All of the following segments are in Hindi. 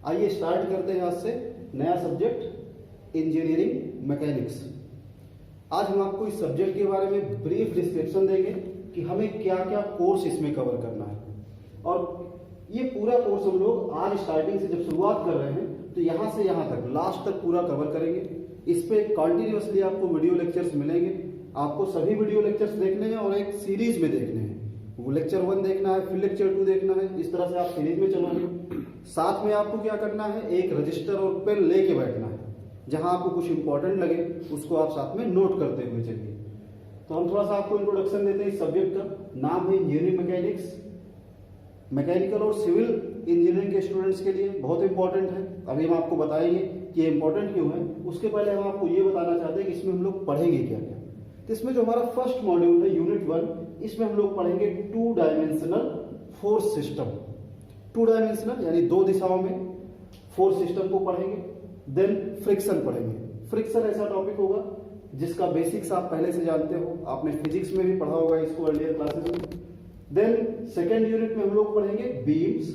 आइए स्टार्ट करते हैं आज से नया सब्जेक्ट इंजीनियरिंग मैकेनिक्स। आज हम आपको इस सब्जेक्ट के बारे में ब्रीफ डिस्क्रिप्शन देंगे कि हमें क्या क्या कोर्स इसमें कवर करना है। और ये पूरा कोर्स हम लोग आज स्टार्टिंग से जब शुरुआत कर रहे हैं तो यहाँ से यहाँ तक लास्ट तक पूरा कवर करेंगे। इस पे कंटिन्यूअसली आपको वीडियो लेक्चर्स मिलेंगे। आपको सभी वीडियो लेक्चर्स देखने हैं और एक सीरीज में देखने हैं। वो लेक्चर 1 देखना है, फिर लेक्चर 2 देखना है, इस तरह से आप सीरीज में चलोगे। साथ में आपको क्या करना है, एक रजिस्टर और पेन लेके बैठना है। जहां आपको कुछ इंपॉर्टेंट लगे उसको आप साथ में नोट करते हुए चलिए। तो हम थोड़ा सा आपको इंट्रोडक्शन देते हैं इस सब्जेक्ट का। नाम है इंजीनियरिंग मैकेनिक्स। मैकेनिकल और सिविल इंजीनियरिंग के स्टूडेंट्स के लिए बहुत इंपॉर्टेंट है। अभी हम आपको बताएंगे कि ये इंपॉर्टेंट क्यों है। उसके पहले हम आपको ये बताना चाहते हैं कि इसमें हम लोग पढ़ेंगे क्या क्या। तो इसमें जो हमारा फर्स्ट मॉड्यूल है यूनिट 1, इसमें हम लोग पढ़ेंगे 2 डायमेंशनल फोर्स सिस्टम। 2 डायमेंशनल यानी 2 दिशाओं में फोर्स सिस्टम को पढ़ेंगे। देन फ्रिक्शन पढ़ेंगे। फ्रिक्शन ऐसा टॉपिक होगा जिसका बेसिक्स आप पहले से जानते हो, आपने फिजिक्स में भी पढ़ा होगा इसको अर्लियर क्लासेस में। देन सेकेंड यूनिट में हम लोग पढ़ेंगे बीम्स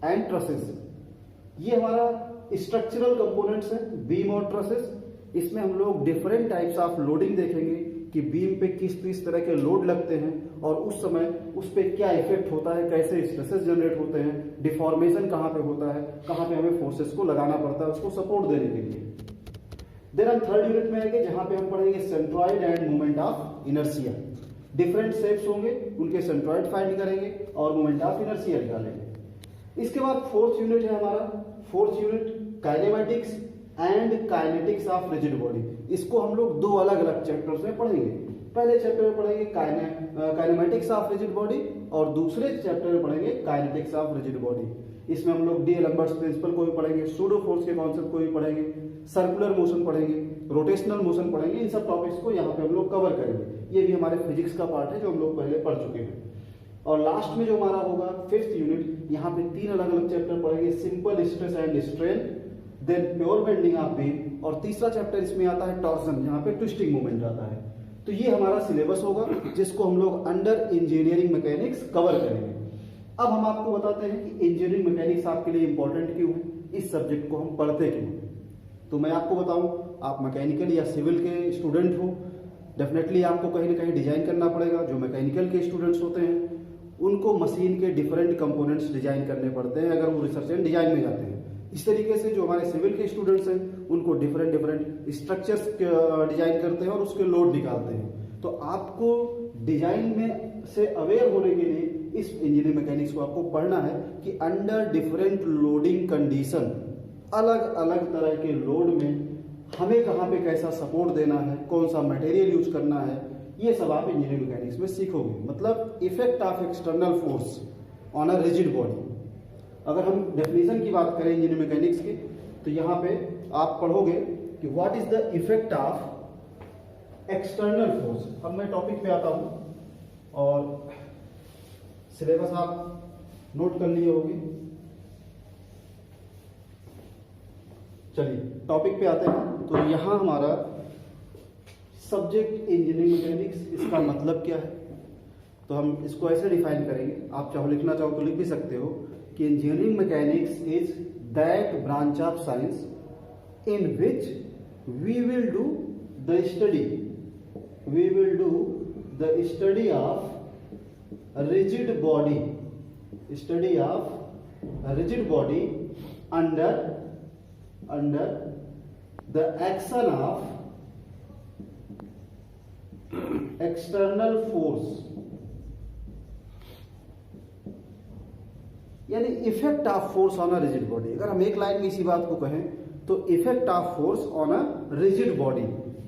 एंड ट्रसेस। ये हमारा स्ट्रक्चरल कंपोनेंट्स है, बीम और ट्रसेस। इसमें हम लोग डिफरेंट टाइप्स ऑफ लोडिंग देखेंगे कि बीम पे किस तरह के लोड लगते हैं और उस समय उस पे क्या इफेक्ट होता है, कैसे स्ट्रेसेस जनरेट होते हैं, डिफॉर्मेशन कहां पे होता है, कहां पे हमें फोर्सेस को लगाना पड़ता है उसको सपोर्ट देने के लिए। देन हम थर्ड यूनिट में आएंगे जहां पे हम पढ़ेंगे centroid end moment of inertia. Different shapes होंगे, उनके सेंट्रॉइड फाइंड करेंगे और मोमेंट ऑफ इनर्शिया निकालेंगे। इसके बाद फोर्थ यूनिट है हमारा, fourth unit kinematics and kinetics of rigid body. इसको हम लोग 2 अलग अलग चैप्टर्स में पढ़ेंगे। पहले चैप्टर में पढ़ेंगे काइनेमेटिक्स ऑफ रिजिड बॉडी और दूसरे चैप्टर में पढ़ेंगे काइनेटिक्स ऑफ रिजिड बॉडी। इसमें हम लोग डीएलम्बर्ट्स प्रिंसिपल को भी पढ़ेंगे, सूडो फोर्स के कॉन्सेप्ट को भी पढ़ेंगे, सर्कुलर मोशन पढ़ेंगे, रोटेशनल मोशन पढ़ेंगे। इन सब टॉपिक्स को यहाँ पे हम लोग कवर करेंगे। ये भी हमारे फिजिक्स का पार्ट है जो हम लोग पहले पढ़ चुके हैं। और लास्ट में जो हमारा होगा 5th यूनिट, यहाँ पे 3 अलग अलग चैप्टर पढ़ेंगे, simple stress and strain, then pure bending of beam और तीसरा चैप्टर इसमें आता है टॉर्सन, जहां पे ट्विस्टिंग मूवमेंट आता है। तो ये हमारा सिलेबस होगा जिसको हम लोग अंडर इंजीनियरिंग मैकेनिक्स कवर करेंगे। अब हम आपको बताते हैं कि इंजीनियरिंग मैकेनिक्स आपके लिए इंपॉर्टेंट क्यों है, इस सब्जेक्ट को हम पढ़ते क्यों। तो मैं आपको बताऊं, आप मैकेनिकल या सिविल के स्टूडेंट हो, डेफिनेटली आपको कहीं ना कहीं डिजाइन करना पड़ेगा। जो मैकेनिकल के स्टूडेंट्स होते हैं उनको मशीन के डिफरेंट कंपोनेंट्स डिजाइन करने पड़ते हैं अगर वो रिसर्च एंड डिजाइन में जाते हैं। इस तरीके से जो हमारे सिविल के स्टूडेंट्स हैं उनको डिफरेंट स्ट्रक्चर्स डिजाइन करते हैं और उसके लोड निकालते हैं। तो आपको डिजाइन में से अवेयर होने के लिए इस इंजीनियरिंग मैकेनिक्स को आपको पढ़ना है कि अंडर डिफरेंट लोडिंग कंडीशन, अलग अलग तरह के लोड में हमें कहां पे कैसा सपोर्ट देना है, कौन सा मटेरियल यूज करना है, ये सब आप इंजीनियरिंग मैकेनिक्स में सीखोगे। मतलब effect of external force on a rigid body. अगर हम डेफिनेशन की बात करें इंजीनियरिंग मैकेनिक्स की तो यहाँ पे आप पढ़ोगे कि what is the effect of external force. अब मैं टॉपिक पे आता हूं और सिलेबस आप नोट कर लिए होंगे। चलिए टॉपिक पे आते हैं। तो यहाँ हमारा सब्जेक्ट इंजीनियरिंग मैकेनिक्स, इसका मतलब क्या है। तो हम इसको ऐसे डिफाइन करेंगे, आप चाहो लिखना चाहो तो लिख भी सकते हो कि engineering mechanics is that branch of science in which we will do the study of rigid body under the action of external force, यानी effect of force on a rigid body. अगर हम एक लाइन में इसी बात को कहें तो effect of force on a rigid body.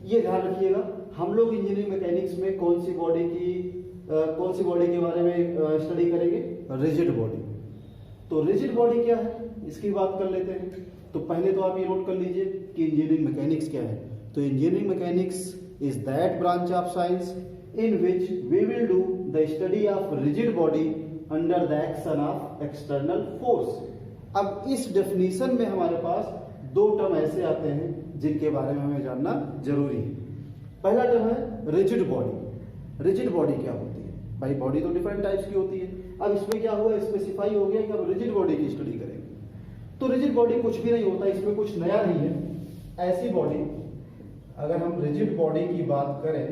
ये ध्यान रखिएगा, हम लोग इंजीनियरिंग मैकेनिक्स में कौन सी बॉडी के बारे में स्टडी करेंगे, रिजिड बॉडी। तो रिजिड बॉडी क्या है इसकी बात कर लेते हैं। तो पहले तो आप ये नोट कर लीजिए कि इंजीनियरिंग मैकेनिक्स क्या है। तो engineering mechanics is that branch of science in which we will do the study of rigid body under the action of external force. अब इस डेफिनेशन में हमारे पास 2 टर्म ऐसे आते हैं जिनके बारे में हमें जानना जरूरी है। पहला टर्म है रिजिड बॉडी। रिजिड बॉडी क्या होती है भाई? बॉडी तो डिफरेंट टाइप्स की होती है। अब इसमें क्या हुआ, स्पेसिफाई हो गया कि हम रिजिड बॉडी की स्टडी करेंगे। तो रिजिड बॉडी कुछ भी नहीं होता, इसमें कुछ नया नहीं है। ऐसी बॉडी, अगर हम रिजिड बॉडी की बात करें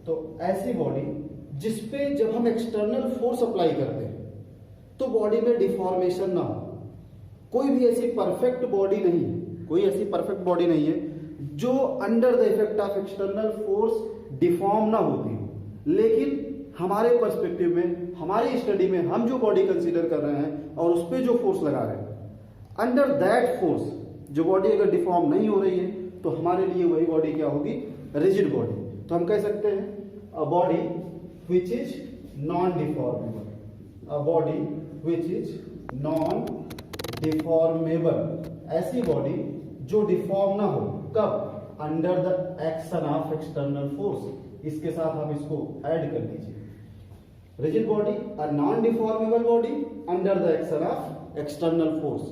तो ऐसी बॉडी जिसपे जब हम एक्सटर्नल फोर्स अप्लाई करते हैं तो बॉडी में डिफॉर्मेशन ना हो। कोई भी ऐसी परफेक्ट बॉडी नहीं है, कोई ऐसी परफेक्ट बॉडी नहीं है जो under the effect of external force deform ना होती हो। लेकिन हमारे पर्सपेक्टिव में, हमारी स्टडी में हम जो बॉडी कंसीडर कर रहे हैं और उस पर जो फोर्स लगा रहे हैं, अंडर दैट फोर्स जो बॉडी अगर डिफॉर्म नहीं हो रही है तो हमारे लिए वही बॉडी क्या होगी, रिजिड बॉडी। तो हम कह सकते हैं a body which is non deformable, a body which is non deformable, ऐसी बॉडी जो डिफॉर्म ना हो। कब? Under the action of external force. इसके साथ हम इसको ऐड कर लीजिए, rigid body a non deformable body under the action of external force,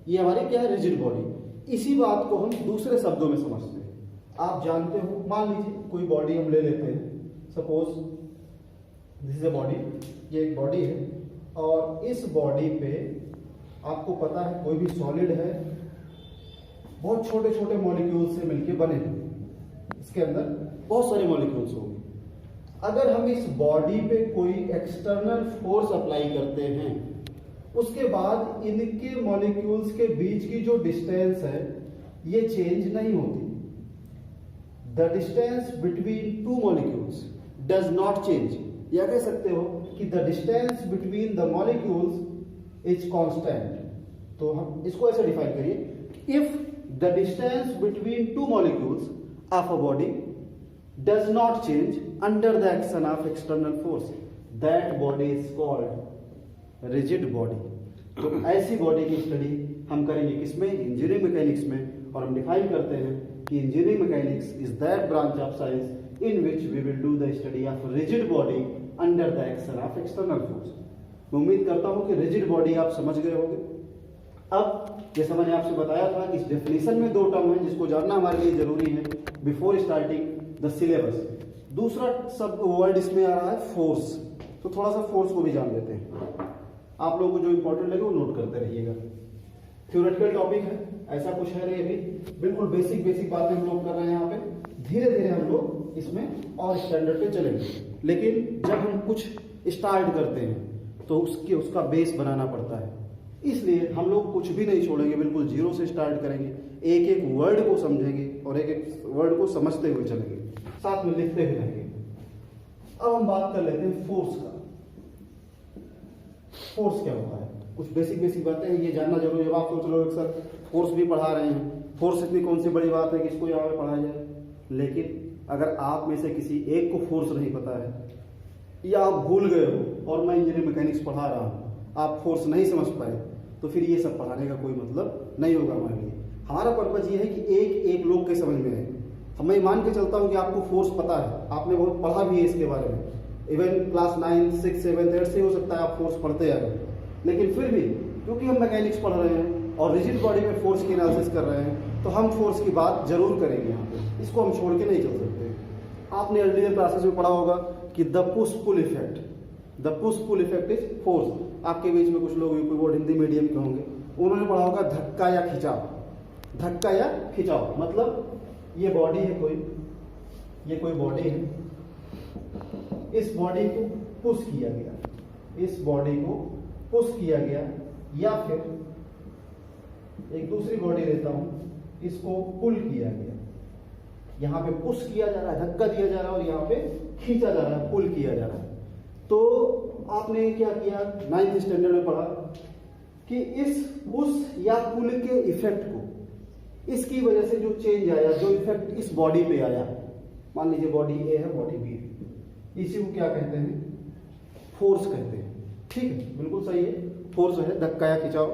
ये हमारी क्या है, रिजिड बॉडी। इसी बात को हम दूसरे शब्दों में समझते हैं। आप जानते हो, मान लीजिए कोई बॉडी हम ले लेते हैं, suppose this is a body, ये एक बॉडी है और इस बॉडी पे आपको पता है कोई भी सॉलिड है, बहुत छोटे छोटे मॉलिक्यूल से मिलके बने हैं, इसके अंदर बहुत सारे मॉलिक्यूल्स होंगे। अगर हम इस बॉडी पे कोई एक्सटर्नल फोर्स अप्लाई करते हैं, उसके बाद इनके मॉलिक्यूल्स के बीच की जो डिस्टेंस है ये चेंज नहीं होती। The distance between two molecules does not change, या कह सकते हो कि the distance between the molecules is constant. तो हम इसको ऐसे डिफाइन करिए, if the distance between two molecules of a body does not change under the action of external force, that body is called rigid body. तो ऐसी बॉडी की स्टडी हम करेंगे किसमें, इंजीनियरिंग मैकेनिक्स में। और हम डिफाइन करते हैं कि engineering mechanics is that branch of science in which we will do the study of rigid body under the action of external force. मैं उम्मीद करता हूं कि रिजिड बॉडी आप समझ गए होंगे। अब जैसा मैंने आपसे बताया था कि इस डेफिनेशन में दो टर्म है जिसको जानना हमारे लिए जरूरी है बिफोर स्टार्टिंग द सिलेबस। दूसरा सब वर्ड इसमें आ रहा है फोर्स, तो थोड़ा सा फोर्स को भी जान लेते हैं। आप लोगों को जो इंपॉर्टेंट लगे वो नोट करते रहिएगा। थ्योरेटिकल टॉपिक है, ऐसा कुछ है नहीं, अभी बिल्कुल बेसिक बेसिक बातें हम लोग कर रहे हैं यहाँ पे। धीरे धीरे हम लोग इसमें और स्टैंडर्ड पे चलेंगे, लेकिन जब हम कुछ स्टार्ट करते हैं तो उसका बेस बनाना पड़ता है। इसलिए हम लोग कुछ भी नहीं छोड़ेंगे, बिल्कुल जीरो से स्टार्ट करेंगे, एक एक वर्ड को समझेंगे और एक एक वर्ड को समझते हुए चलेंगे, साथ में लिखते हुए रहेंगे। अब हम बात कर लेते हैं फोर्स का। फोर्स क्या होता है, कुछ बेसिक बेसिक बातें हैं, ये जानना जरूरी है। जब आप सोच रहे हो सर फोर्स भी पढ़ा रहे हैं, फोर्स इतनी कौन सी बड़ी बात है कि इसको यहाँ पे पढ़ाया जाए। लेकिन अगर आप में से किसी एक को फोर्स नहीं पता है या आप भूल गए हो और मैं इंजीनियरिंग मैकेनिक्स पढ़ा रहा हूँ, आप फोर्स नहीं समझ पाए, तो फिर ये सब पढ़ाने का कोई मतलब नहीं होगा हमारे लिए। हमारा पर्पज ये है कि एक एक लोग के समझ में आए। मैं मान के चलता हूँ कि आपको फोर्स पता है, आपने बहुत पढ़ा भी है इसके बारे में, इवन क्लास 9, 6, 7, 8 से हो सकता है आप फोर्स पढ़ते आ रहे, लेकिन फिर भी क्योंकि हम मैकेनिक्स पढ़ रहे हैं और रिजिड बॉडी में फोर्स की एनालिसिस कर रहे हैं, तो हम फोर्स की बात जरूर करेंगे यहाँ पे, इसको हम छोड़ के नहीं चल सकते। आपने अर्लियर क्लासेस में पढ़ा होगा कि the push pull effect, the push pull effect is force. आपके बीच में कुछ लोग यूपी बोर्ड हिंदी मीडियम के होंगे, उन्होंने पढ़ा होगा धक्का या खिंचाव। धक्का या खिंचाव मतलब ये बॉडी है कोई, ये कोई बॉडी है, इस बॉडी को पुश किया गया, इस बॉडी को पुश किया गया, या फिर एक दूसरी बॉडी लेता हूं, इसको पुल किया गया। यहां पे पुश किया जा रहा है, धक्का दिया जा रहा है, और यहां पे खींचा जा रहा है, पुल किया जा रहा है। तो आपने क्या किया, 9th स्टैंडर्ड में पढ़ा कि इस पुश या पुल के इफेक्ट को, इसकी वजह से जो चेंज आया, जो इफेक्ट इस बॉडी पे आया, मान लीजिए बॉडी ए है, बॉडी बी है, इसी को क्या कहते हैं, फोर्स कहते हैं। ठीक है, बिल्कुल सही है, फोर्स है, धक्का या खिंचाव,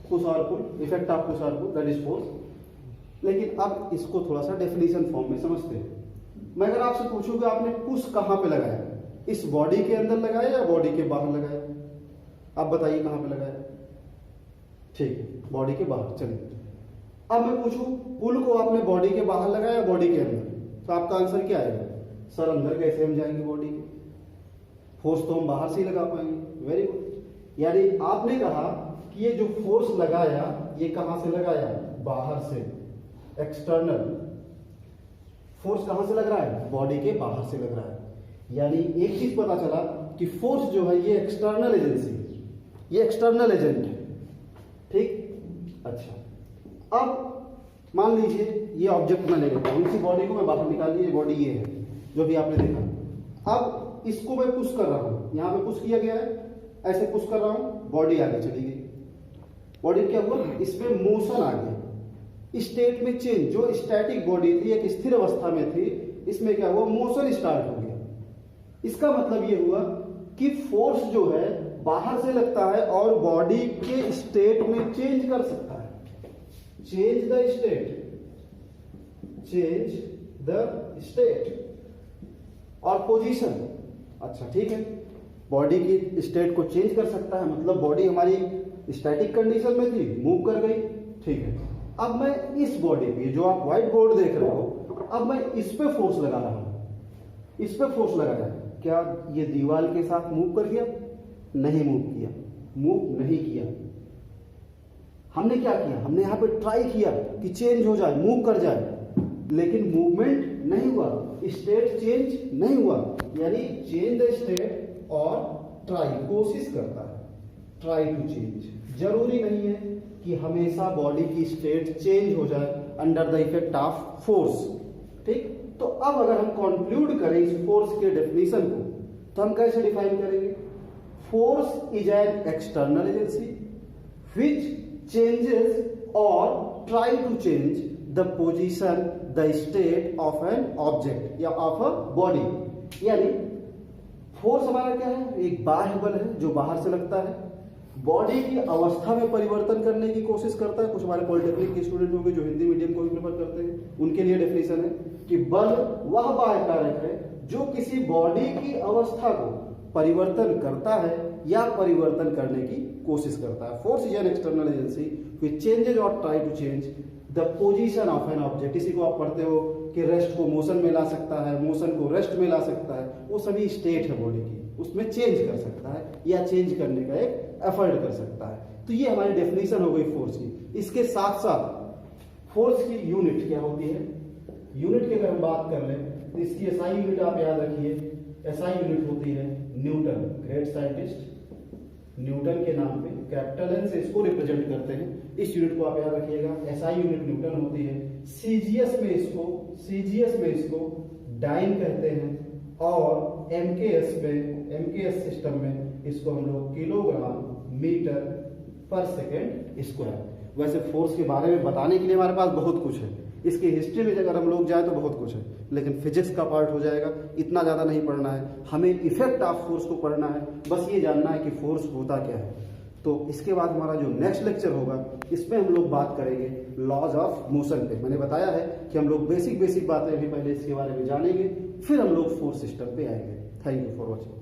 पुश और पुल, इफेक्ट ऑफ पुश और पुल, दैट इज फोर्स। लेकिन अब इसको थोड़ा सा डेफिनेशन फॉर्म में समझते हैं। मैं अगर आपसे पूछूं कि आपने पुश कहां पे लगाया, इस बॉडी के अंदर लगाया या बॉडी के बाहर लगाया, आप बताइए कहां पे लगाया। ठीक है, बॉडी के बाहर। चलिए अब मैं पूछूं पुल को आपने बॉडी के बाहर लगाया या बॉडी के अंदर, तो आपका आंसर क्या आएगा, सर अंदर कैसे हम जाएंगे बॉडी के, फोर्स तो हम बाहर से ही लगा पाएंगे। वेरी गुड, यानी आपने कहा कि ये जो फोर्स लगाया ये कहां से लगाया, बाहर से, एक्सटर्नल फोर्स कहां से लग रहा है, बॉडी के बाहर से लग रहा है। यानी एक चीज पता चला कि फोर्स जो है ये एक्सटर्नल एजेंसी, ये एक्सटर्नल एजेंट है, ठीक। अच्छा, अब मान लीजिए ये ऑब्जेक्ट मैं ले लेता हूं, इसी बॉडी को मैं बाहर निकाल लिया, बॉडी ये है जो भी आपने देखा। अब इसको मैं पुश कर रहा हूं, यहां पे पुश किया गया है, ऐसे पुश कर रहा हूं, बॉडी आगे चली गई। बॉडी क्या हुआ, इसमें मोशन आ गया, स्टेट में चेंज। जो स्टैटिक बॉडी थी, एक स्थिर अवस्था में थी, इसमें क्या हुआ, मोशन स्टार्ट हो गया। इसका मतलब ये हुआ कि फोर्स जो है बाहर से लगता है और बॉडी के स्टेट में चेंज कर सकता है। Change the state, change the state और पोजीशन। अच्छा ठीक है, बॉडी की स्टेट को चेंज कर सकता है, मतलब बॉडी हमारी स्टैटिक कंडीशन में थी, मूव कर गई, ठीक है। अब मैं इस बॉडी पे, जो आप व्हाइट बोर्ड देख रहे हो, अब मैं इस पे फोर्स लगा रहा हूं, इस पे फोर्स लगाया, क्या ये दीवार के साथ मूव कर गया, नहीं मूव किया, मूव नहीं किया। हमने क्या किया, हमने यहां पे ट्राई किया कि चेंज हो जाए, मूव कर जाए, लेकिन मूवमेंट नहीं हुआ, स्टेट चेंज नहीं हुआ। यानी चेंज द स्टेट और ट्राई, कोशिश करता है, ट्राई टू चेंज। जरूरी नहीं है कि हमेशा बॉडी की स्टेट चेंज हो जाए under the effect of force, ठीक। तो अब अगर हम कंक्लूड करें इस फोर्स के डेफिनेशन को, तो हम कैसे डिफाइन करेंगे, force is an external agency which changes or try to change the position, the state of an object या ऑफ अ बॉडी। यानी फोर्स हमारा क्या है, एक बाह्य बल है जो बाहर से लगता है, बॉडी की अवस्था में परिवर्तन करने की कोशिश करता है। कुछ हमारे पॉलिटेक्निक के स्टूडेंट होंगे जो हिंदी मीडियम को भी प्रेफर करते हैं, उनके लिए डेफिनेशन है कि बल वह बाह्य कारक है जो किसी बॉडी की अवस्था को परिवर्तन करता है या परिवर्तन करने की कोशिश करता है। Force is an external agency which changes or try to change the position of an object. इसी को आप पढ़ते हो कि रेस्ट को मोशन में ला सकता है, मोशन को रेस्ट में ला सकता है, वो सभी स्टेट है बॉडी की, उसमें चेंज कर सकता है या चेंज करने का एक एफर्ट कर सकता है। तो ये हमारी डेफिनेशन हो गई फोर्स की। इसके साथ साथ फोर्स की यूनिट क्या होती है, यूनिट की अगर हम बात कर लें तो इसकी एसआई यूनिट आप याद रखिए, एसआई यूनिट होती है न्यूटन। ग्रेट साइंटिस्ट न्यूटन के नाम पे कैपिटल एन से इसको रिप्रेजेंट करते हैं, इस यूनिट को आप याद रखिएगा, एसआई यूनिट न्यूटन होती है। सीजीएस में इसको डाइन कहते हैं और एमकेएस सिस्टम में इसको हम लोग किलोग्राम मीटर पर सेकेंड स्क्वायर। वैसे फोर्स के बारे में बताने के लिए हमारे पास बहुत कुछ है, इसकी हिस्ट्री में अगर हम लोग जाए तो बहुत कुछ है, लेकिन फिजिक्स का पार्ट हो जाएगा, इतना ज्यादा नहीं पढ़ना है हमें, इफेक्ट ऑफ फोर्स को पढ़ना है, बस ये जानना है कि फोर्स होता क्या है। तो इसके बाद हमारा जो नेक्स्ट लेक्चर होगा इसमें हम लोग बात करेंगे लॉज ऑफ मोशन पे। मैंने बताया है कि हम लोग बेसिक बातें भी पहले इसके बारे में जानेंगे, फिर हम लोग फोर्स सिस्टम पे आएंगे। Thank you for watching.